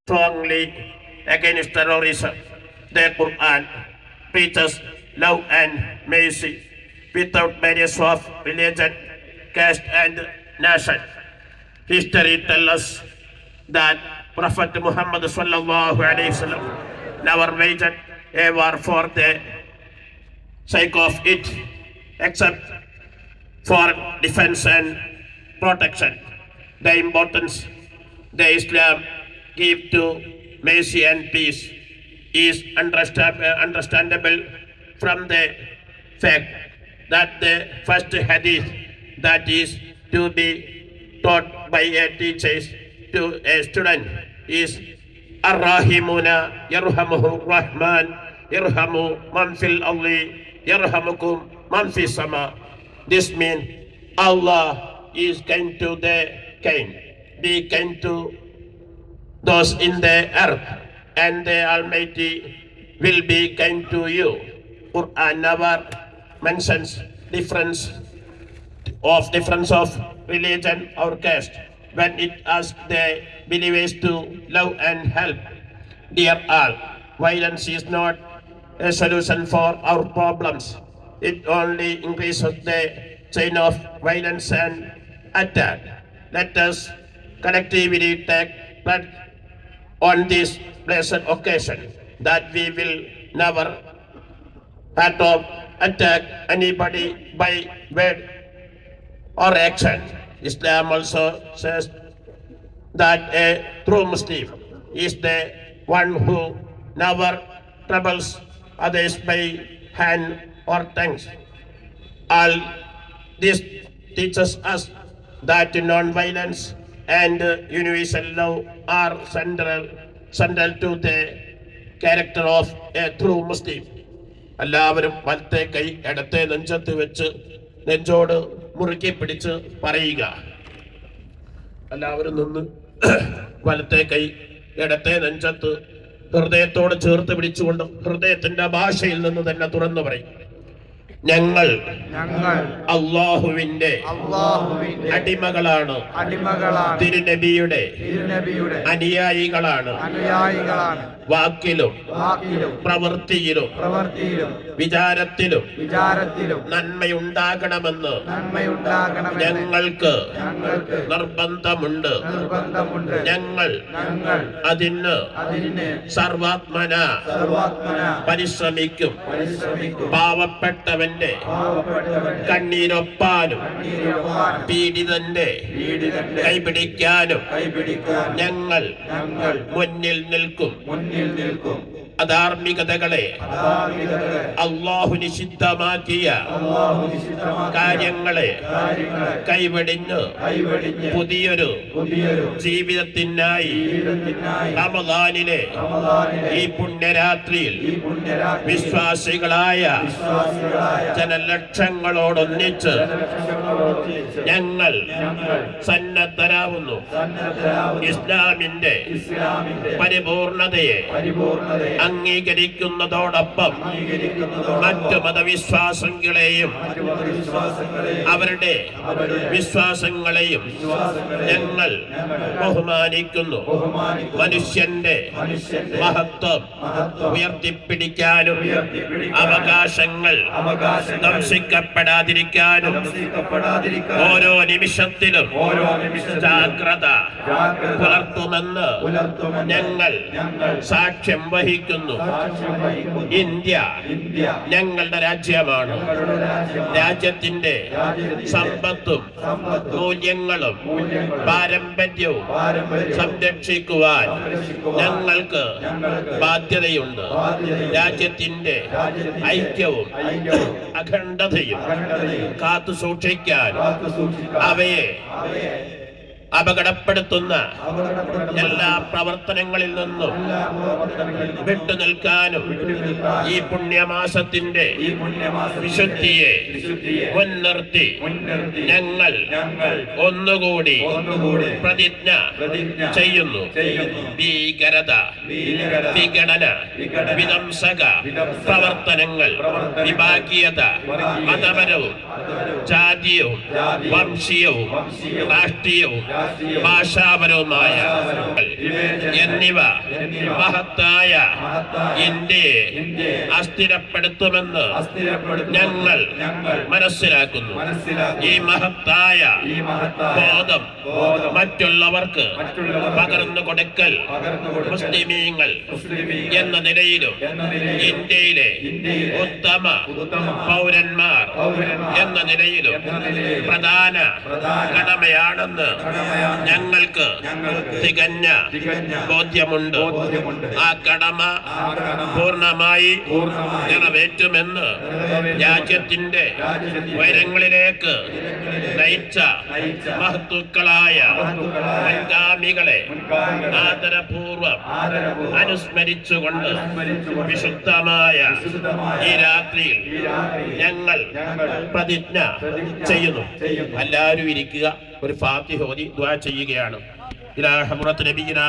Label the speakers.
Speaker 1: strongly against terrorism. The Quran preaches love and mercy without barriers of religion, caste, and nation. History tells us that Prophet Muhammad sallallahu alaihi wasallam never waged a war for the sake of it, except for defense and protection. The importance the Islam give to mercy and peace is understandable from the fact that the first hadith that is to be taught by a teacher to a student is Ar-Rahimuna yarhamuhur Rahman yarhamu man fil ardi yarhamukum man fis sama. This means Allah is kind to the kind. Be kind to those in the earth, and the Almighty will be kind to you. Quran never mentions difference of religion or caste when it asks the believers to love and help. Dear all, violence is not a solution for our problems. It only increases the chain of violence and attack. Let us collectively take part on this blessed occasion that we will never hurt or attack anybody by word or action. Islam also says that a true Muslim is the one who never troubles others by hand or tongue. All this teaches us that non-violence and universal love are central to the character of a true Muslim. എല്ലാവരും വലത്തെ കൈ ഇടത്തെ നെഞ്ചത്ത് വെച്ച് നെഞ്ചോട് മുറുക്കി പിടിച്ച് പറയുക. എല്ലാവരും നിന്ന് വലത്തെ കൈ ഇടത്തെ നെഞ്ചത്ത് ഹൃദയത്തോട് ചേർത്ത് പിടിച്ചുകൊണ്ട് ഹൃദയത്തിന്റെ ഭാഷയിൽ നിന്ന് തന്നെ തുറന്നു പറയും. ഞങ്ങൾ അല്ലാഹുവിന്റെ അടിമകളാണ്, തിരുനബിയുടെ അനുയായികളാണ്. വാക്കിലും പ്രവൃത്തിയിലും വിചാരത്തിലും നന്മയുണ്ടാകണമെന്ന് ഞങ്ങൾക്ക് നിർബന്ധമുണ്ട്. ഞങ്ങൾ അതിന് സർവാത്മന പരിശ്രമിക്കും. പാവപ്പെട്ടവന്റെ കണ്ണീരൊപ്പാനും പീഡിതന്റെ കൈപിടിക്കാനും ഞങ്ങൾ മുന്നിൽ നിൽക്കും. അധാർമികതകളെ അല്ലാഹു നിഷിദ്ധമാക്കിയ കാര്യങ്ങളെ കൈവെടിഞ്ഞ് പുതിയൊരു ജീവിതത്തിനായി റമദാനിലെ ഈ പുണ്യരാത്രിയിൽ വിശ്വാസികളായ ജനലക്ഷങ്ങളോടൊന്നിച്ച് ഞങ്ങൾ സന്നദ്ധരാവുന്നു. ഇസ്ലാമിന്റെ പരിപൂർണതയെ അംഗീകരിക്കുന്നതോടൊപ്പം മറ്റു മതവിശ്വാസങ്ങളെയും അവരുടെ വിശ്വാസങ്ങളെയും ഞങ്ങൾ ബഹുമാനിക്കുന്നു. മനുഷ്യന്റെ മഹത്വം ഉയർത്തിപ്പിടിക്കാനും അവകാശങ്ങൾ ധ്വംസിക്കപ്പെടാതിരിക്കാനും ഓരോ നിമിഷത്തിലും ജാഗ്രത പുലർത്തുമെന്ന് ഞങ്ങൾ സാക്ഷ്യം വഹിക്കുന്നു. ഇന്ത്യ ഞങ്ങളുടെ രാജ്യമാണ്. രാജ്യത്തിന്റെ സമ്പത്തും മൂല്യങ്ങളും പാരമ്പര്യവും സംരക്ഷിക്കുവാൻ ഞങ്ങൾക്ക് ബാധ്യതയുണ്ട്. രാജ്യത്തിന്റെ ഐക്യവും അഖണ്ഡതയും കാത്തു സൂക്ഷിക്കാൻ അവയെ അപകടപ്പെടുത്തുന്ന എല്ലാ പ്രവർത്തനങ്ങളിൽ നിന്നും വിട്ടുനിൽക്കാനും ഈ പുണ്യമാസത്തിന്റെ വിശുദ്ധിയെ മുൻനിർത്തി ഞങ്ങൾ ഒന്നുകൂടി പ്രതിജ്ഞ ചെയ്യുന്നു. ഭീകരത, വിഘടന, വിധ്വംസക പ്രവർത്തനങ്ങൾ, വിഭാഗീയത, മതപരവും ജാതീയവും വംശീയവും രാഷ്ട്രീയവും ഭാഷാപരവുമായ എന്നിവ മഹത്തായ ഇന്ത്യയെ അസ്ഥിരപ്പെടുത്തുമെന്ന് ഞങ്ങൾ മനസ്സിലാക്കുന്നു. ഈ മഹത്തായ ബോധം മറ്റുള്ളവർക്ക് പകർന്നു കൊടുക്കൽ മുസ്ലിമീങ്ങൾ എന്ന നിലയിലും ഇന്ത്യയിലെ ഉത്തമ പൗരന്മാർ എന്ന നിലയിലും പ്രധാന കടമയാണെന്ന് ഞങ്ങൾക്ക് തികഞ്ഞ ബോധ്യമുണ്ട്. ആ കടമ പൂർണ്ണമായി നിറവേറ്റുമെന്ന് രാജ്യത്തിന്റെ ഉയരങ്ങളിലേക്ക് നയിച്ച മഹത്തുക്കളായ മുൻഗാമികളെ ആദരപൂർവം അനുസ്മരിച്ചുകൊണ്ട് വിശുദ്ധമായ ഈ രാത്രിയിൽ ഞങ്ങൾ പ്രതിജ്ഞ ചെയ്യുന്നു. എല്ലാവരും ഇരിക്കുക. ഒരു ഫാത്തിഹ ഓതി ദുആ ചെയ്യുകയാണ്. ഇലാ ഹദ്റത്ത് നബിയിനാ